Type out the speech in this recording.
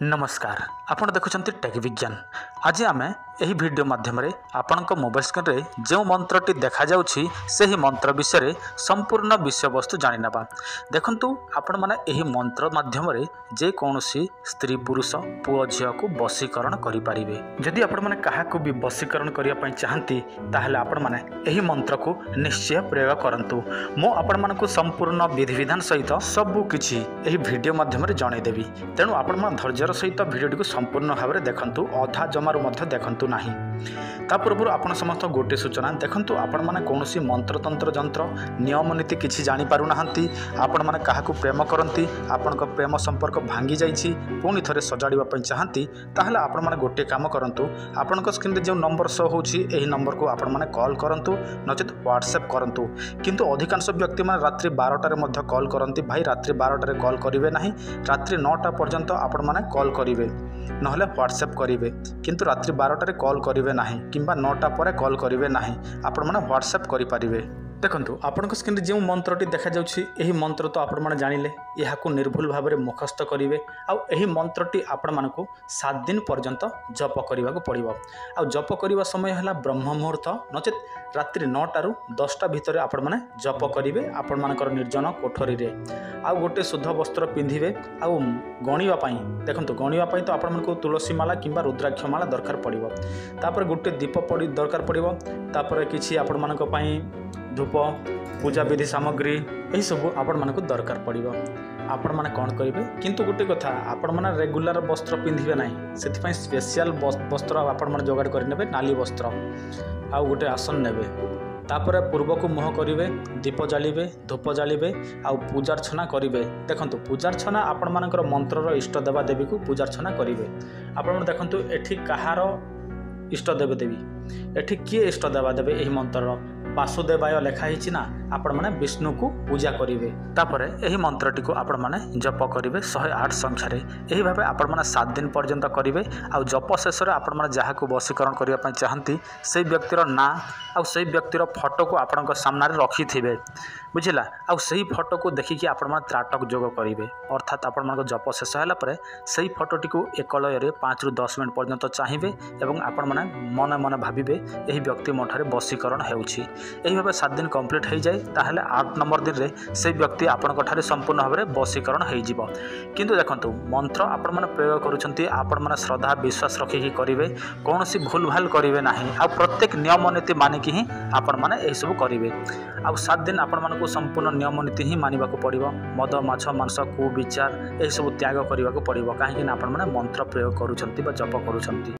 नमस्कार आपण देखुं टेक विज्ञान। आज आम यही वीडियो माध्यम आपण मोबाइल स्क्रीन में जो मंत्रटी देखा जाउछि सही मंत्र विषय संपूर्ण विषय वस्तु जाणीना। देखंतु आपण माने यही मंत्र माध्यम जेकोसी स्त्री पुरुष पुओ झील को वशीकरण करें। जदि आपण माने काहाकू भी वशीकरण करने चाहती ताहले आपण माने यही मंत्र को निश्चय प्रयोग करंतु। मो आपण मानकु संपूर्ण विधि विधान सहित सबु किछि यही वीडियो माध्यम जनईदेवी। तेणु आपण मान धैर्यर सहित भिडियोटी को संपूर्ण भाव में देखंतु, अधा जमारू मध्य देखंतु नाही। ता पूर्व आपण समस्त गोटे सूचना देखंतु, आपण माने कोनोसी मंत्र तंत्र जंत्र नियम नीति किछि जानि पारु नाहंती। आपण माने काहाकू प्रेम करंती, आपनक प्रेम संपर्क भांगी जाइछि, पुणी थरे सजाड़िबा पई चाहंती ताहले आपण माने गोटे काम करंतु। आपनक स्क्रीन रे जो नंबर शो होछि एही नंबर को आपण माने कॉल करंतु, नचेत व्हाट्सएप करंतु। किंतु अधिकांश व्यक्ति माने रात्रि 12 रे मध्य कॉल करंती। भाई रात्रि 12 रे कॉल करिवे नाही, रात्रि 9टा पर्यंत आपण माने कॉल करिवे नहले व्हाट्सएप करिवे। किंतु रात्रि 12 रे कॉल करिवे नाही किंबा 9टा परे कॉल करिवे नाही, आपण माने व्हाट्सएप करि परिवे। देखंतु आपण स्क्रीन रे जो मंत्रटी देखा जाउछि एही मंत्र तो आपण माने जानिले, एहाकू निर्भुल भाव में मुखस्थ करिवे। आ एही मंत्रटी आपण मानकू 7 दिन पर्यंत जप करिवाकू पड़िबो। आ जप करिवा समय हला ब्रह्म मुहूर्त नचेत रात्रि 9टा रु 10टा भितर आपण माने जप करिवे आपण मानकर निर्जन कोठरी रे। आ गोटे शुद्ध वस्त्र पिंधिवे। आ गणिवा पई देखंतु, गणिवा पई तो आपण मानकू तुलसी माला किंबा रुद्राक्ष माला दरकार पड़िबो। तापर गोटे दीप पड़ी दरकार पड़िबो। तापर किछि आपण मानक पई धूप पूजा विधि सामग्री यही सब आपण मानक दरकार पड़िबो। आपण माने कौन करेंगे, किंतु गोटे कथा आपण माने रेगुलर वस्त्र पिंधिबे नाही, सेथिपई स्पेशल वस्त्र आपण माने जोगाड़ करिनेबे, नाली वस्त्र आ गोटे आसन नेबे। तापर पूर्व को मुह करिवे, दीप जालिबे, धूप जालिबे आ पूजार्चना करिवे। देखंतु पूजार्चना आपण मानकर मंत्रर इष्ट देवा देवी को पूजार्चना करिवे। आपण माने देखंतु एठी कहार इष्ट देव देवी, एठी किए इष्ट देवा देवे एही मंत्रर वासुदेवाय लिखाई ना, आपण माने विष्णु को पूजा करेंगे। तापर यही मंत्रटी को आपण माने जप करेंगे 108 संख्यारे। यही भाव आपण माने 7 दिन पर्यंत करेंगे। आ जप शेष में आपण माने जहाँ को वशीकरण करने चाहती से व्यक्तिर ना आ से व्यक्तिर फोटो को आपण सामने रखी थे बुझला। आ सही फोटो को देखिकी आपण माने त्राटक जोग करेंगे। अर्थात आपण मानक जप शेष होला परे सही फोटोटी को एक लय 5 ରୁ 10 मिनट पर्यंत चाहिए एवं आपण माने मन मन भाविबे यही व्यक्ति मोठारे वशीकरण हेउछि। यही भाव 7 दिन कंप्लीट हो जाए ताहले 8 नंबर दिन रे से व्यक्ति आपण संपूर्ण भाव में वशीकरण हो। किंतु देखंतु मंत्र आपण माने प्रयोग करूछंती, आपण माने श्रद्धा विश्वास रखिकी करिवे, कौन सी भूल भाल करिवे नाही। आ प्रत्येक नियम नीति मानिकी ही आपण माने एही सब करिवे। आ 7 दिन आपण मानकू संपूर्ण नियम नीति ही मानिबाकू पड़िबो। मद माछ मांस को विचार एही सब त्याग करिबाकू पड़िबो, काहेकि आपण माने मंत्र प्रयोग करूछंती बा जप करूछंती।